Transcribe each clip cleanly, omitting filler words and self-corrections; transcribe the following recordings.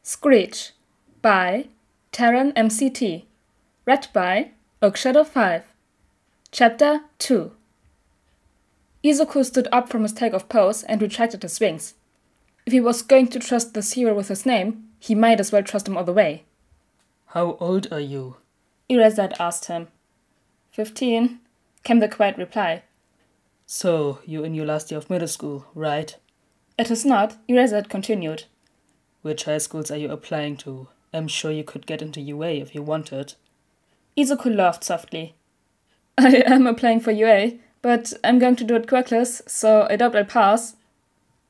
Screech by TarynMcT. Read by Oakshadow5. Chapter 2. Izuku stood up from his take-off pose and retracted his wings. If he was going to trust this hero with his name, he might as well trust him all the way. How old are you? Izuku asked him. 15, came the quiet reply. So, you're in your last year of middle school, right? It is not, Izuku continued. Which high schools are you applying to? I'm sure you could get into UA if you wanted. Izuku laughed softly. I am applying for UA, but I'm going to do it quirkless, so I doubt I'll pass.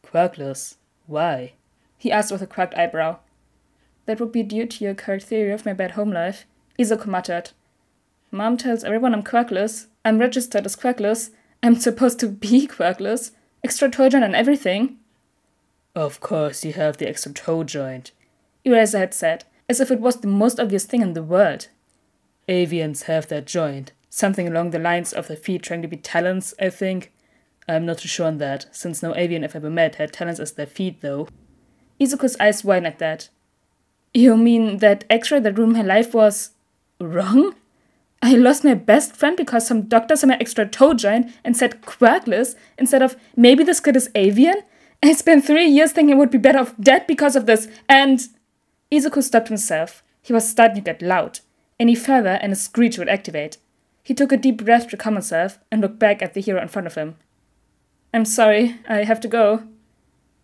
Quirkless? Why? He asked with a cracked eyebrow. That would be due to your correct theory of my bad home life, Izuku muttered. Mom tells everyone I'm quirkless. I'm registered as quirkless. I'm supposed to be quirkless. Extra toe joint and everything. Of course you have the extra toe joint, Izuku had said, as if it was the most obvious thing in the world. Avians have that joint. Something along the lines of the feet trying to be talons, I think. I'm not too sure on that, since no avian I've ever met had talons as their feet, though. Izuku's eyes widened at that. You mean that X-ray that ruined my life was wrong? I lost my best friend because some doctor saw my extra toe joint and said quirkless instead of maybe this kid is avian? I spent 3 years thinking I would be better off dead because of this, and... Izuku stopped himself. He was starting to get loud. Any further and a screech would activate. He took a deep breath to calm himself and looked back at the hero in front of him. I'm sorry, I have to go.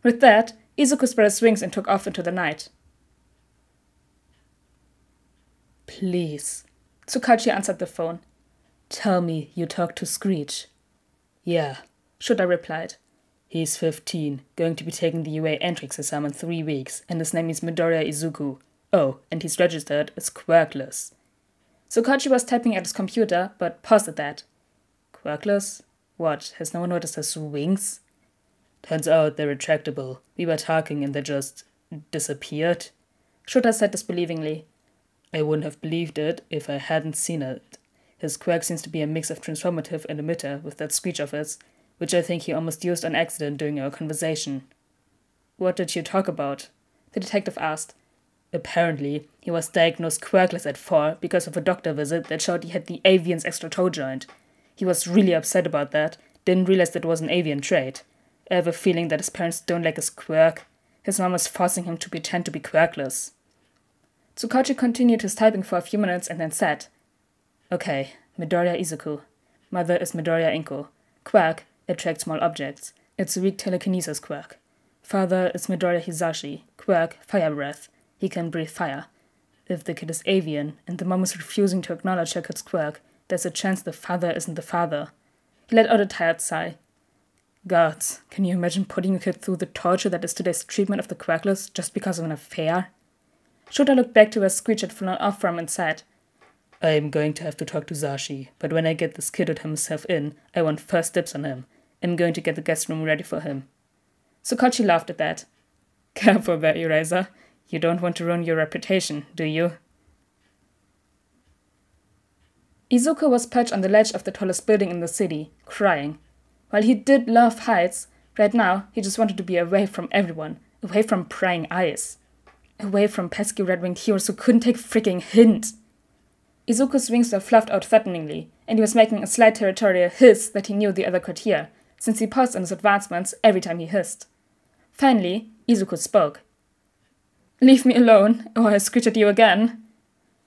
With that, Izuku spread his wings and took off into the night. Please. Tsukachi answered the phone. Tell me you talked to Screech. Yeah, Shota replied. He's 15, going to be taking the UA entrance exam in 3 weeks, and his name is Midoriya Izuku. Oh, and he's registered as quirkless. Tsukachi was typing at his computer, but paused at that. Quirkless? What, has no one noticed his wings? Turns out they're retractable. We were talking and they just disappeared. Shota said disbelievingly. I wouldn't have believed it if I hadn't seen it. His quirk seems to be a mix of transformative and emitter with that screech of his, which I think he almost used on accident during our conversation. What did you talk about? The detective asked. Apparently, he was diagnosed quirkless at 4 because of a doctor visit that showed he had the avian's extra toe joint. He was really upset about that, didn't realize that it was an avian trait. I have a feeling that his parents don't like his quirk. His mom was forcing him to pretend to be quirkless. Tsukachi continued his typing for a few minutes and then said, Okay, Midoriya Izuku. Mother is Midoriya Inko. Quirk, attract small objects. It's a weak telekinesis quirk. Father is Midoriya Hisashi. Quirk, fire breath. He can breathe fire. If the kid is avian and the mom is refusing to acknowledge her kid's quirk, there's a chance the father isn't the father. He let out a tired sigh. Gods, can you imagine putting your kid through the torture that is today's treatment of the quirkless just because of an affair? Shota looked back to where Screech had flown off from and said, I'm going to have to talk to Zashi, but when I get this kid with himself in, I want first dibs on him. I'm going to get the guest room ready for him. Tsukachi laughed at that. Careful there, Izuku. You don't want to ruin your reputation, do you? Izuku was perched on the ledge of the tallest building in the city, crying. While he did love heights, right now he just wanted to be away from everyone, away from prying eyes. Away from pesky red-winged heroes who couldn't take freaking hint. Izuku's wings were fluffed out threateningly, and he was making a slight territorial hiss that he knew the other could hear, since he paused in his advancements every time he hissed. Finally, Izuku spoke. Leave me alone, or I'll screech at you again.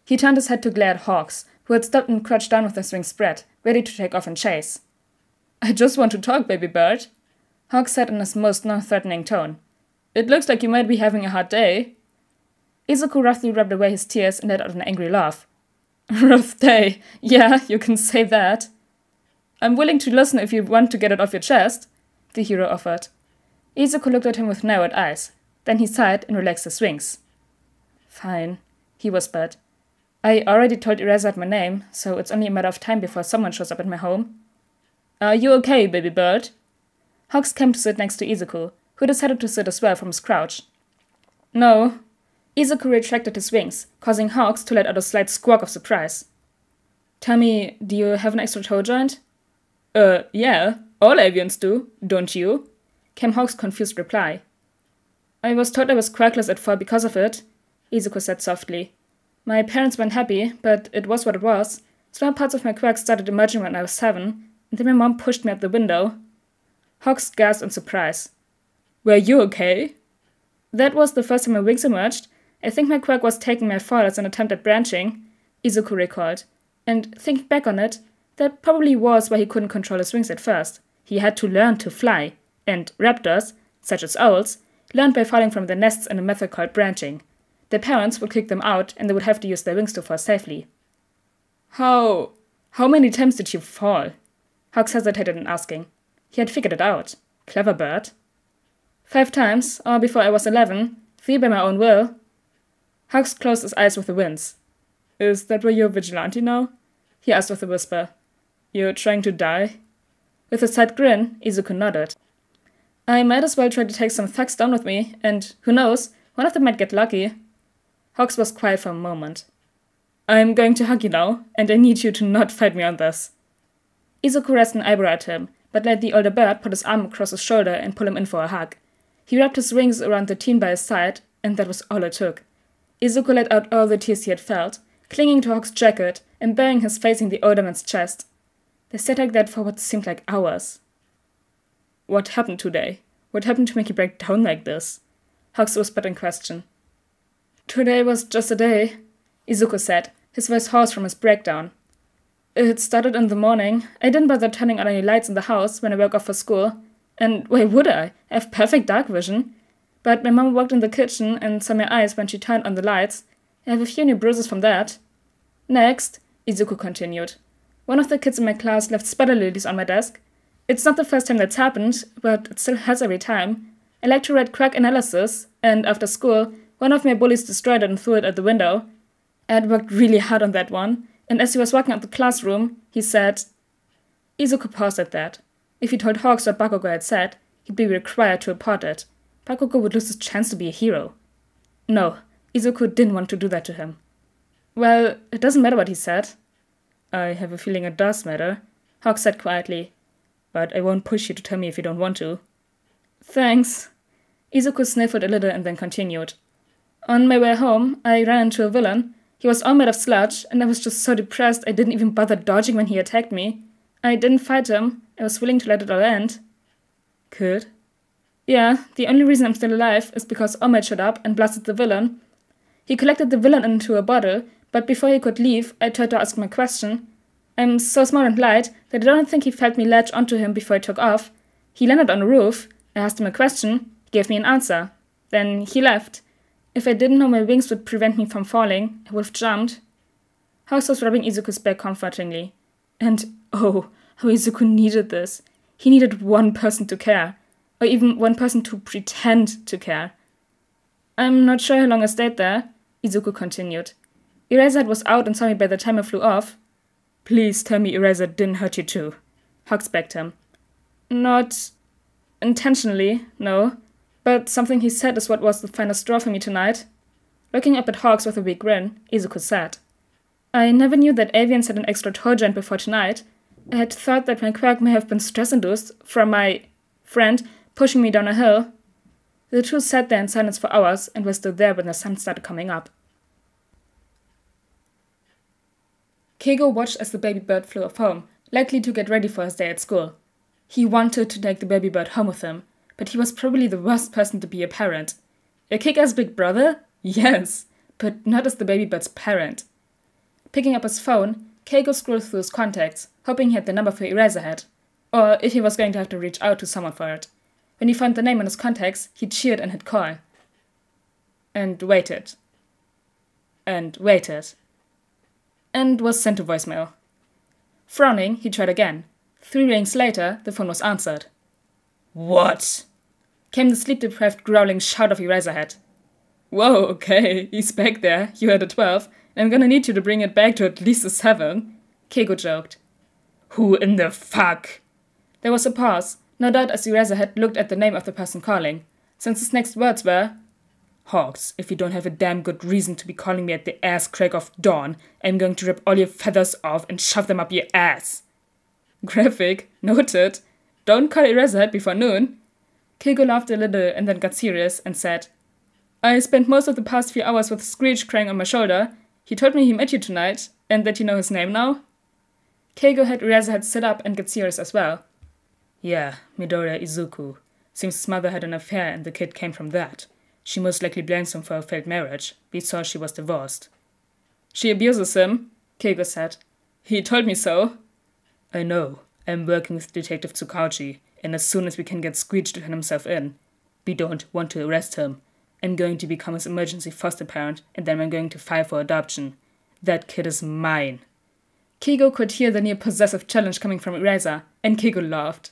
He turned his head to glare at Hawks, who had stopped and crouched down with his wings spread, ready to take off and chase. I just want to talk, baby bird, Hawks said in his most non-threatening tone. It looks like you might be having a hard day. Izuku roughly rubbed away his tears and let out an angry laugh. Rough day. Yeah, you can say that. I'm willing to listen if you want to get it off your chest, the hero offered. Izuku looked at him with narrowed eyes. Then he sighed and relaxed his wings. Fine, he whispered. I already told Izuku my name, so it's only a matter of time before someone shows up at my home. Are you okay, baby bird? Hawks came to sit next to Izuku, who decided to sit as well from his crouch. No. Izuku retracted his wings, causing Hawks to let out a slight squawk of surprise. Tell me, do you have an extra toe joint? Yeah, all avians do, don't you? Came Hawks' confused reply. I was told I was quirkless at 4 because of it, Izuku said softly. My parents weren't happy, but it was what it was. Small parts of my quirk started emerging when I was 7, and then my mom pushed me out the window. Hawks gasped in surprise. Were you okay? That was the first time my wings emerged. I think my quirk was taking my fall as an attempt at branching, Izuku recalled. And thinking back on it, that probably was why he couldn't control his wings at first. He had to learn to fly, and raptors, such as owls, learned by falling from their nests in a method called branching. Their parents would kick them out, and they would have to use their wings to fall safely. How many times did you fall? Hawks hesitated in asking. He had figured it out. Clever bird. 5 times, all before I was 11, 3 by my own will. Hawks closed his eyes with a wince. Is that why you're a vigilante now? He asked with a whisper. You're trying to die? With a sad grin, Izuku nodded. I might as well try to take some thugs down with me, and who knows, one of them might get lucky. Hawks was quiet for a moment. I'm going to hug you now, and I need you to not fight me on this. Izuku raised an eyebrow at him, but let the older bird put his arm across his shoulder and pull him in for a hug. He wrapped his rings around the teen by his side, and that was all it took. Izuku let out all the tears he had felt, clinging to Hawk's jacket and burying his face in the older man's chest. They sat like that for what seemed like hours. What happened today? What happened to make you break down like this? Hawks whispered in question. Today was just a day, Izuku said, his voice hoarse from his breakdown. It started in the morning. I didn't bother turning on any lights in the house when I woke up for school. And why would I? I have perfect dark vision. But my mom walked in the kitchen and saw my eyes when she turned on the lights. I have a few new bruises from that. Next, Izuku continued. One of the kids in my class left spider lilies on my desk. It's not the first time that's happened, but it still has every time. I like to write quirk analysis, and after school, one of my bullies destroyed it and threw it at the window. I had worked really hard on that one, and as he was walking out the classroom, he said... Izuku paused at that. If he told Hawks what Bakugo had said, he'd be required to report it. Bakugo would lose his chance to be a hero. No, Izuku didn't want to do that to him. Well, it doesn't matter what he said. I have a feeling it does matter, Hawks said quietly. But I won't push you to tell me if you don't want to. Thanks. Izuku sniffled a little and then continued. On my way home, I ran into a villain. He was all made of sludge, and I was just so depressed I didn't even bother dodging when he attacked me. I didn't fight him. I was willing to let it all end. Good. Yeah, the only reason I'm still alive is because Omid showed up and blasted the villain. He collected the villain into a bottle, but before he could leave, I tried to ask him a question. I'm so small and light that I don't think he felt me latch onto him before he took off. He landed on the roof. I asked him a question. He gave me an answer. Then he left. If I didn't know my wings would prevent me from falling, I would have jumped. House was rubbing Izuku's back comfortingly. And, oh, how Izuku needed this. He needed one person to care. Or even one person to pretend to care. I'm not sure how long I stayed there, Izuku continued. Eraserhead was out and saw me by the time I flew off. Please tell me Eraserhead didn't hurt you too, Hawks begged him. Not intentionally, no. But something he said is what was the final straw for me tonight. Looking up at Hawks with a weak grin, Izuku said. I never knew that avians had an extra toe joint before tonight. I had thought that my quirk may have been stress-induced from my friend pushing me down a hill. The two sat there in silence for hours and were still there when the sun started coming up. Keigo watched as the baby bird flew off home, likely to get ready for his day at school. He wanted to take the baby bird home with him, but he was probably the worst person to be a parent. A kick-ass big brother? Yes, but not as the baby bird's parent. Picking up his phone, Keigo scrolled through his contacts, hoping he had the number for Eraserhead, or if he was going to have to reach out to someone for it. When he found the name in his contacts, he cheered and hit call. And waited. And waited. And was sent to voicemail. Frowning, he tried again. 3 rings later, the phone was answered. What? Came the sleep-deprived growling shout of Eraserhead. Whoa, okay, he's back there, you had a 12, and I'm gonna need you to bring it back to at least a 7, Keigo joked. Who in the fuck? There was a pause, no doubt as Eraserhead looked at the name of the person calling, since his next words were, Hawks, if you don't have a damn good reason to be calling me at the ass crack of dawn, I'm going to rip all your feathers off and shove them up your ass. Graphic, noted. Don't call Eraserhead before noon. Keigo laughed a little and then got serious and said, I spent most of the past few hours with Screech crying on my shoulder. He told me he met you tonight, and that you know his name now. Keigo had Eraserhead sit up and get serious as well. Yeah, Midoriya Izuku. Seems his mother had an affair and the kid came from that. She most likely blames him for a failed marriage, because she was divorced. She abuses him, Keigo said. He told me so. I know. I'm working with Detective Tsukauchi, and as soon as we can get Screech to turn himself in, we don't want to arrest him. I'm going to become his emergency foster parent, and then I'm going to file for adoption. That kid is mine. Keigo could hear the near-possessive challenge coming from Eraser, and Keigo laughed.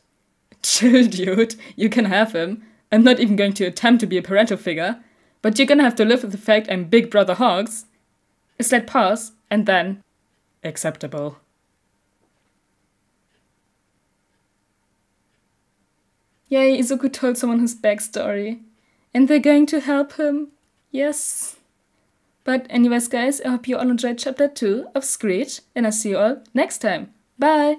Chill, dude. You can have him. I'm not even going to attempt to be a parental figure, but you're gonna have to live with the fact I'm Big Brother Hogs. A slight pause, and then... acceptable. Yay, Izuku told someone his backstory. And they're going to help him. Yes. But anyways, guys, I hope you all enjoyed chapter 2 of Screech, and I'll see you all next time. Bye!